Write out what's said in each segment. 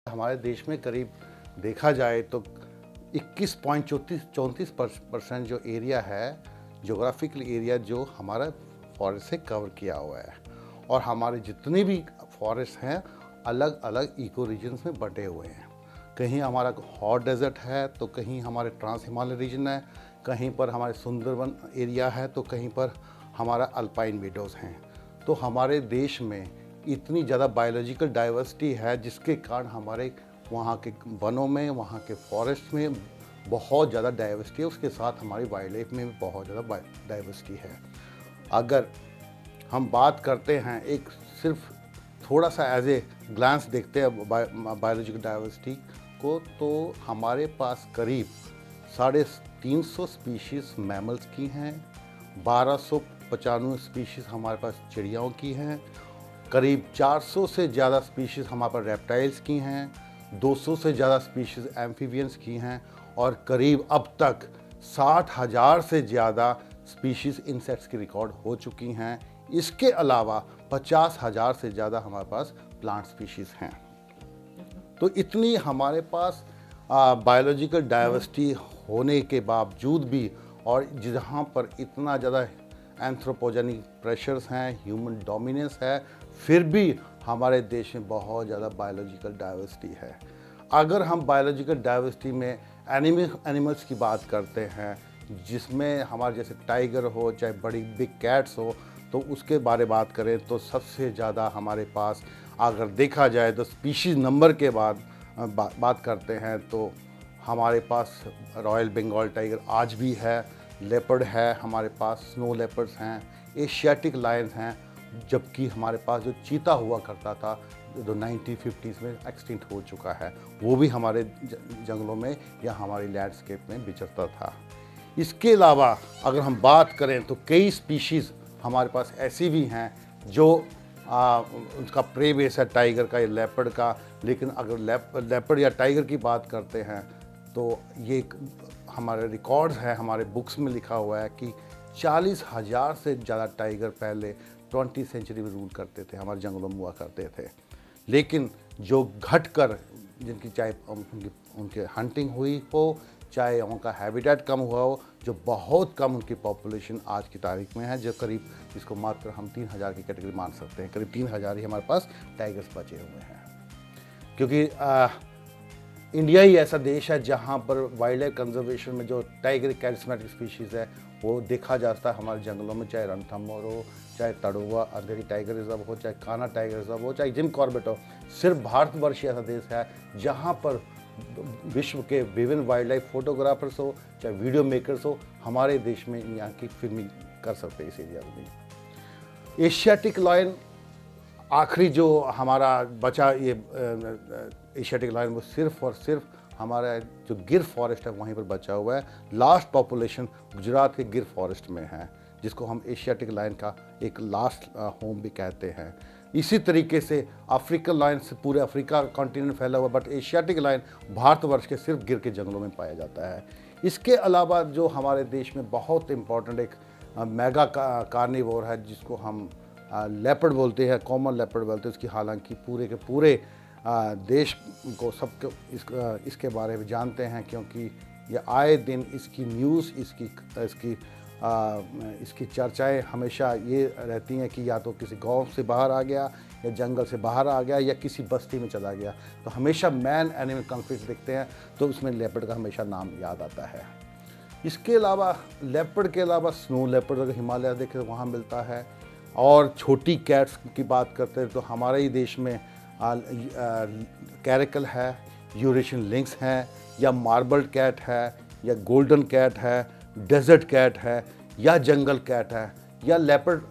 हमारे देश में करीब देखा जाए तो 21.34% जो एरिया है, ज्योग्राफिकल एरिया जो हमारा फॉरेस्ट से कवर किया हुआ है। और हमारे जितने भी फॉरेस्ट हैं अलग अलग इको रीजन्स में बटे हुए हैं। कहीं हमारा हॉट डेजर्ट है तो कहीं हमारे ट्रांस हिमालय रीजन है, कहीं पर हमारे सुंदरवन एरिया है तो कहीं पर हमारा अल्पाइन मीडोज़ हैं। तो हमारे देश में इतनी ज़्यादा बायोलॉजिकल डाइवर्सिटी है जिसके कारण हमारे वहाँ के वनों में, वहाँ के फॉरेस्ट में बहुत ज़्यादा डाइवर्सिटी है। उसके साथ हमारी वाइल्ड लाइफ में भी बहुत ज़्यादा डाइवर्सिटी है। अगर हम बात करते हैं एक सिर्फ थोड़ा सा एज ए ग्लांस देखते हैं बायोलॉजिकल डाइवर्सिटी को, तो हमारे पास करीब 350 स्पीशीज़ मैमल्स की हैं, 1295 स्पीशीज़ हमारे पास चिड़ियाओं की हैं, करीब 400 से ज़्यादा स्पीशीज़ हमारे पास रेप्टाइल्स की हैं, 200 से ज़्यादा स्पीशीज़ एम्फीबियंस की हैं और करीब अब तक 60,000 से ज़्यादा स्पीशीज़ इंसेक्ट्स की रिकॉर्ड हो चुकी हैं। इसके अलावा 50,000 से ज़्यादा हमारे पास प्लांट स्पीशीज़ हैं। तो इतनी हमारे पास बायोलॉजिकल डाइवर्सिटी होने के बावजूद भी और जहाँ पर इतना ज़्यादा एंथ्रोपोजेनिक प्रेशर्स हैं, ह्यूमन डोमिनेंस है, फिर भी हमारे देश में बहुत ज़्यादा बायोलॉजिकल डाइवर्सिटी है। अगर हम बायोलॉजिकल डाइवर्सिटी में एनिमल्स की बात करते हैं, जिसमें हमारे जैसे टाइगर हो, चाहे बड़ी बिग कैट्स हो, तो उसके बारे बात करें तो सबसे ज़्यादा हमारे पास अगर देखा जाए तो स्पीशीज़ नंबर के बाद बात करते हैं तो हमारे पास रॉयल बंगाल टाइगर आज भी है, लेपर्ड है, हमारे पास स्नो लेपर्ड्स हैं, एशियाटिक लायंस हैं, जबकि हमारे पास जो चीता हुआ करता था जो 1950s में एक्सटिंक्ट हो चुका है, वो भी हमारे जंगलों में या हमारी लैंडस्केप में विचरता था। इसके अलावा अगर हम बात करें तो कई स्पीशीज़ हमारे पास ऐसी भी हैं जो उनका प्रे बेस है टाइगर का या लेपर्ड का, लेकिन अगर लेपर्ड या टाइगर की बात करते हैं तो ये हमारे रिकॉर्ड्स हैं, हमारे बुक्स में लिखा हुआ है कि 40,000 से ज़्यादा टाइगर पहले 20वीं सेंचुरी में रूल करते थे, हमारे जंगलों में हुआ करते थे। लेकिन जो घटकर जिनकी चाहे उनके हंटिंग हुई हो, चाहे उनका हैबिटेट कम हुआ हो, जो बहुत कम उनकी पॉपुलेशन आज की तारीख में है, जो करीब इसको मात्र हम 3,000 की कैटेगरी मान सकते हैं। करीब 3,000 ही हमारे पास टाइगर्स बचे हुए हैं, क्योंकि इंडिया ही ऐसा देश है जहाँ पर वाइल्ड लाइफ कंजर्वेशन में जो टाइगर कैरिस्मेटिक स्पीशीज़ है वो देखा जाता है हमारे जंगलों में, चाहे रणथंभौर हो, चाहे तड़ुआ अंधेरी टाइगर रिजर्व हो, चाहे कान्हा टाइगर रिजर्व हो, चाहे जिम कॉर्बेट हो। सिर्फ भारतवर्ष ऐसा देश है जहाँ पर विश्व के विभिन्न वाइल्ड लाइफ फोटोग्राफर्स हो, चाहे वीडियो मेकर्स हो, हमारे देश में यहाँ की फिल्मिंग कर सकते हैं इस एरिया में। एशियाटिक लायन आखिरी जो हमारा बचा ये एशियाटिक लायन, वो सिर्फ और सिर्फ हमारा जो गिर फॉरेस्ट है वहीं पर बचा हुआ है। लास्ट पॉपुलेशन गुजरात के गिर फॉरेस्ट में है, जिसको हम एशियाटिक लायन का एक लास्ट होम भी कहते हैं। इसी तरीके से अफ्रीकन लायन से पूरे अफ्रीका कॉन्टिनेंट फैला हुआ, बट एशियाटिक लायन भारतवर्ष के सिर्फ गिर के जंगलों में पाया जाता है। इसके अलावा जो हमारे देश में बहुत इम्पॉर्टेंट एक मेगा कार्निवोर है जिसको हम लेपर्ड बोलते हैं, कॉमन लेपर्ड बोलते हैं, उसकी हालांकि पूरे के पूरे देश को सबको इसके बारे में जानते हैं, क्योंकि ये आए दिन इसकी न्यूज़, इसकी चर्चाएं हमेशा ये रहती हैं कि या तो किसी गांव से बाहर आ गया या जंगल से बाहर आ गया या किसी बस्ती में चला गया, तो हमेशा मैन एनिमल कॉन्फ्लिक्ट देखते हैं तो उसमें लेपर्ड का हमेशा नाम याद आता है। इसके अलावा लेपर्ड के अलावा स्नो लेपर्ड अगर हिमालय देखें तो वहाँ मिलता है। और छोटी कैट्स की बात करते हैं तो हमारे ही देश में कैरेकल है, यूरेशियन लिंक्स हैं, या मार्बल्ड कैट है, या गोल्डन कैट है, डेजर्ट कैट है, या जंगल कैट है, या लेपर्ड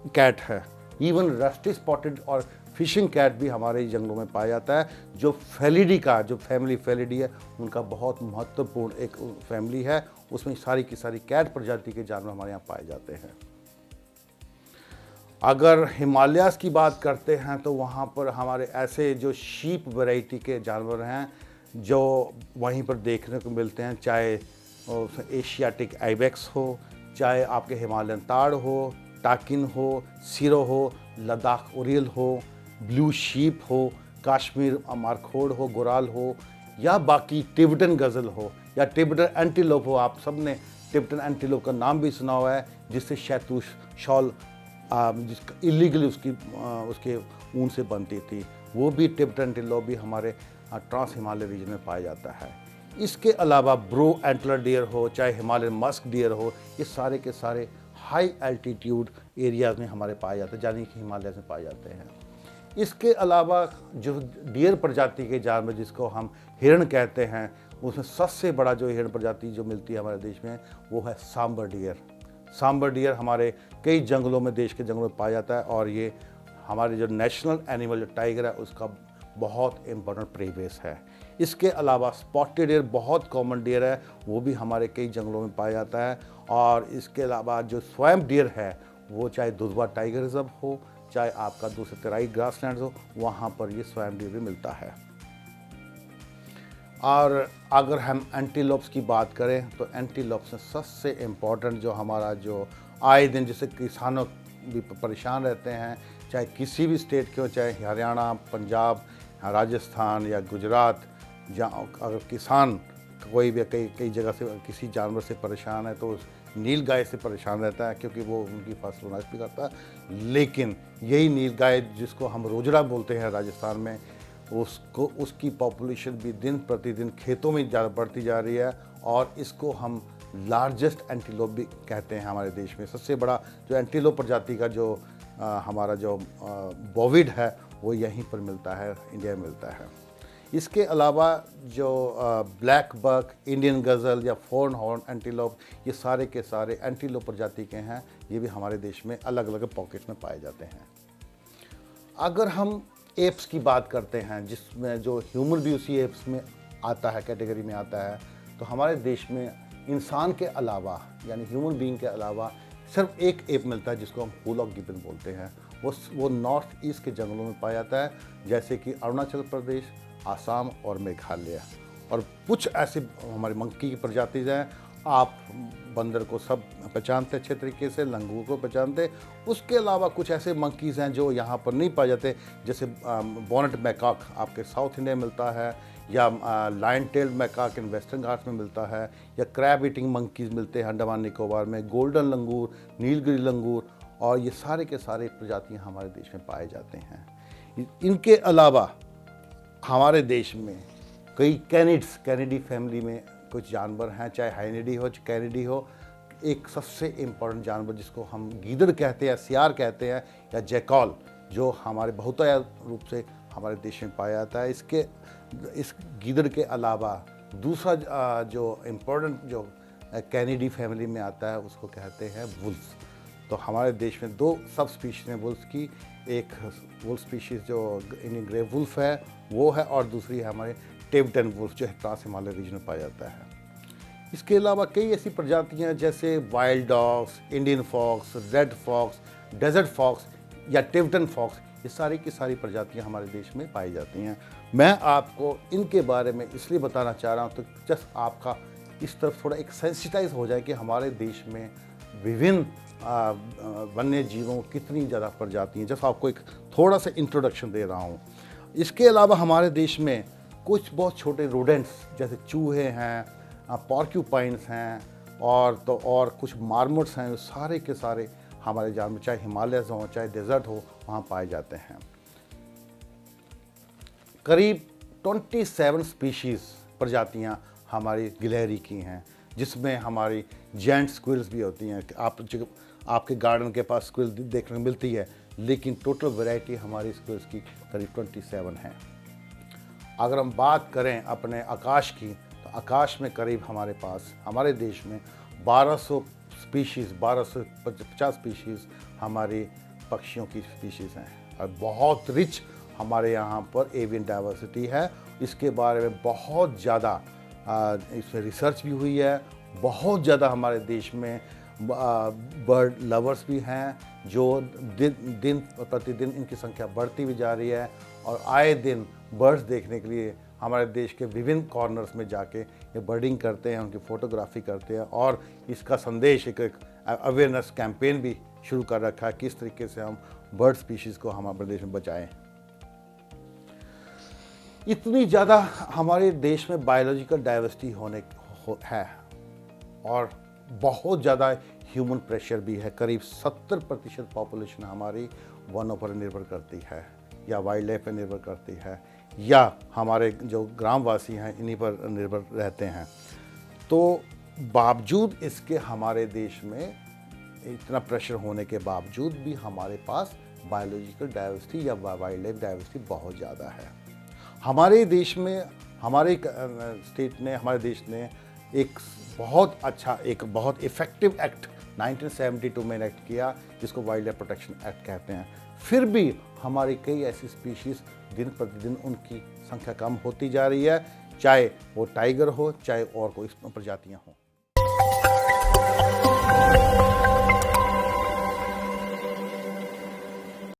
कैट है। इवन रस्टी स्पॉटेड और फिशिंग कैट भी हमारे जंगलों में पाया जाता है। जो फेलिडी का जो फैमिली फेलिडी है उनका बहुत महत्वपूर्ण एक फैमिली है, उसमें सारी की सारी कैट प्रजाति के जानवर हमारे यहाँ पाए जाते हैं। अगर हिमालयाज़ की बात करते हैं तो वहाँ पर हमारे ऐसे जो शीप वैरायटी के जानवर हैं जो वहीं पर देखने को मिलते हैं, चाहे एशियाटिक आइबेक्स हो, चाहे आपके हिमालयन ताड़ हो, टाकिन हो, सिरो हो, लद्दाख ओरियल हो, ब्लू शीप हो, कश्मीर मारखोड़ हो, गोराल हो, या बाकी टिबेटन गज़ल हो, या टिबेटन एंटीलोप हो। आप सब ने टिबेटन एंटीलोप का नाम भी सुना हुआ है, जिससे शहतूश शॉल जिसका इलीगली उसके ऊन से बनती थी, वो भी टिबेटन एंटीलोप भी हमारे ट्रांस हिमालय रीजन में पाया जाता है। इसके अलावा ब्रो एंटलर डियर हो, चाहे हिमालयन मस्क डियर हो, ये सारे के सारे हाई एल्टीट्यूड एरियाज़ में हमारे पाए जाते हैं, यानी कि हिमालय में पाए जाते हैं। इसके अलावा जो डियर प्रजाति के जानवर जिसको हम हिरण कहते हैं, उसमें सबसे बड़ा जो हिरण प्रजाति जो मिलती है हमारे देश में, वो है सांबर डियर। सांबर डियर हमारे कई जंगलों में, देश के जंगलों में पाया जाता है, और ये हमारे जो नेशनल एनिमल जो टाइगर है उसका बहुत इम्पोर्टेंट प्रे बेस है। इसके अलावा स्पॉटेड डियर बहुत कॉमन डियर है, वो भी हमारे कई जंगलों में पाया जाता है। और इसके अलावा जो स्वैम्प डियर है, वो चाहे दुधवा टाइगर रिजर्व हो, चाहे आपका दूसरे तराई ग्रासलैंड हो, वहाँ पर ये स्वैम्प डियर भी मिलता है। और अगर हम एंटीलोप्स की बात करें तो एंटीलोप्स में सबसे इम्पॉर्टेंट जो हमारा जो आए दिन जिससे किसानों भी परेशान रहते हैं, चाहे किसी भी स्टेट के हो, चाहे हरियाणा, पंजाब, राजस्थान या गुजरात, जहाँ अगर किसान कोई भी कई जगह से किसी जानवर से परेशान है तो नील गाय से परेशान रहता है, क्योंकि वो उनकी फसल नष्ट भी करता है। लेकिन यही नील गाय जिसको हम रोजड़ा बोलते हैं राजस्थान में, उसकी पॉपुलेशन भी दिन प्रतिदिन खेतों में ज़्यादा बढ़ती जा रही है, और इसको हम लार्जेस्ट एंटीलोप भी कहते हैं। हमारे देश में सबसे बड़ा जो एंटीलोप प्रजाति का जो हमारा जो बोविड है, वो यहीं पर मिलता है, इंडिया में मिलता है। इसके अलावा जो ब्लैक बक, इंडियन गज़ल या फोर्न हॉर्न एंटीलोप, ये सारे के सारे एंटीलोप प्रजाति के हैं। ये भी हमारे देश में अलग अलग पॉकेट्स में पाए जाते हैं। अगर हम एप्स की बात करते हैं, जिसमें जो ह्यूमन भी उसी एप्स में आता है, कैटेगरी में आता है, तो हमारे देश में इंसान के अलावा यानी ह्यूमन बीइंग के अलावा सिर्फ एक एप मिलता है जिसको हम हुलॉक गिबन बोलते हैं। वो नॉर्थ ईस्ट के जंगलों में पाया जाता है, जैसे कि अरुणाचल प्रदेश, आसाम और मेघालय। और कुछ ऐसे हमारे मंकी की प्रजातियाँ हैं, आप बंदर को सब पहचानते अच्छे तरीके से, लंगूर को पहचानते। उसके अलावा कुछ ऐसे मंकीज़ हैं जो यहाँ पर नहीं पाए जाते, जैसे बॉनेट मैकाक आपके साउथ इंडिया में मिलता है, या लायन टेल्ड मैकाक इन वेस्टर्न घाट्स में मिलता है, या क्रैब ईटिंग मंकीज़ मिलते हैं अंडमान निकोबार में, गोल्डन लंगूर, नीलगिरी लंगूर, और ये सारे के सारे प्रजातियाँ हमारे देश में पाए जाते हैं। इनके अलावा हमारे देश में कई कैनिडी फैमिली में कुछ जानवर हैं, चाहे हाइनिडी हो, चाहे कैनिडी हो। एक सबसे इम्पोर्टेंट जानवर जिसको हम गीदड़ कहते हैं, सियार कहते हैं, या जैकॉल, जो हमारे बहुतायत रूप से हमारे देश में पाया जाता है। इस गीदड़ के अलावा दूसरा जो इम्पोर्टेंट जो कैनिडी फैमिली में आता है, उसको कहते हैं वुल्फ। तो हमारे देश में दो सब स्पीशीज़ हैं वुल्फ की, एक वुल्फ स्पीशीज़ जो इंडियन ग्रे वुल्फ है वो है, और दूसरी है हमारे टिबेटन वुल्फ जो है ट्रांस हिमालय रीजन में पाया जाता है। इसके अलावा कई ऐसी प्रजातियां जैसे wild dogs, Indian fox, red fox, desert fox या टिबेटन फॉक्स, ये सारी की सारी प्रजातियां हमारे देश में पाई जाती हैं। मैं आपको इनके बारे में इसलिए बताना चाह रहा हूँ तो जस्ट आपका इस तरफ थोड़ा एक सेंसिटाइज हो जाए कि हमारे देश में विभिन्न वन्य जीवों कितनी ज़्यादा प्रजाति हैं। जैसे आपको एक थोड़ा सा इंट्रोडक्शन दे रहा हूँ। इसके अलावा हमारे देश में कुछ बहुत छोटे रोडेंट्स जैसे चूहे हैं, पॉर्क्यूपाइन्स हैं, और कुछ मार्मोट्स हैं, सारे के सारे हमारे जानवर चाहे हिमालयस हो चाहे डेजर्ट हो वहाँ पाए जाते हैं। करीब 27 स्पीशीज़ प्रजातियाँ हमारी गिलहरी की हैं, जिसमें हमारी जेंट स्क्विल्स भी होती हैं। आपके गार्डन के पास स्क्विल देखने को मिलती है, लेकिन टोटल वैरायटी हमारी स्क्विल्स की करीब 27 है। अगर हम बात करें अपने आकाश की, तो आकाश में करीब हमारे पास हमारे देश में 1250 स्पीशीज़ हमारी पक्षियों की स्पीशीज़ हैं, और बहुत रिच हमारे यहाँ पर एवियन डाइवर्सिटी है। इसके बारे में बहुत ज़्यादा इसमें रिसर्च भी हुई है। बहुत ज़्यादा हमारे देश में बर्ड लवर्स भी हैं, जो दिन प्रतिदिन इनकी संख्या बढ़ती भी जा रही है, और आए दिन बर्ड्स देखने के लिए हमारे देश के विभिन्न कॉर्नर्स में जाके ये बर्डिंग करते हैं, उनकी फ़ोटोग्राफी करते हैं, और इसका संदेश एक अवेयरनेस कैंपेन भी शुरू कर रखा है किस तरीके से हम बर्ड स्पीशीज़ को हमारे देश में बचाएं। इतनी ज़्यादा हमारे देश में बायोलॉजिकल डाइवर्सिटी है और बहुत ज़्यादा ह्यूमन प्रेशर भी है। करीब 70% पॉपुलेशन हमारी वनों पर निर्भर करती है या वाइल्ड लाइफ पर निर्भर करती है या हमारे जो ग्रामवासी हैं इन्हीं पर निर्भर रहते हैं। तो बावजूद इसके हमारे देश में इतना प्रेशर होने के बावजूद भी हमारे पास बायोलॉजिकल डाइवर्सिटी या वाइल्ड लाइफ डाइवर्सिटी बहुत ज़्यादा है। हमारे देश में हमारे हमारे देश ने एक बहुत अच्छा, एक बहुत इफ़ेक्टिव एक्ट 1972 में एक्ट किया जिसको वाइल्ड लाइफ प्रोटेक्शन एक्ट कहते हैं। फिर भी हमारी कई ऐसी स्पीशीज़ दिन प्रतिदिन उनकी संख्या कम होती जा रही है, चाहे वो टाइगर हो चाहे और कोई प्रजातियां हों।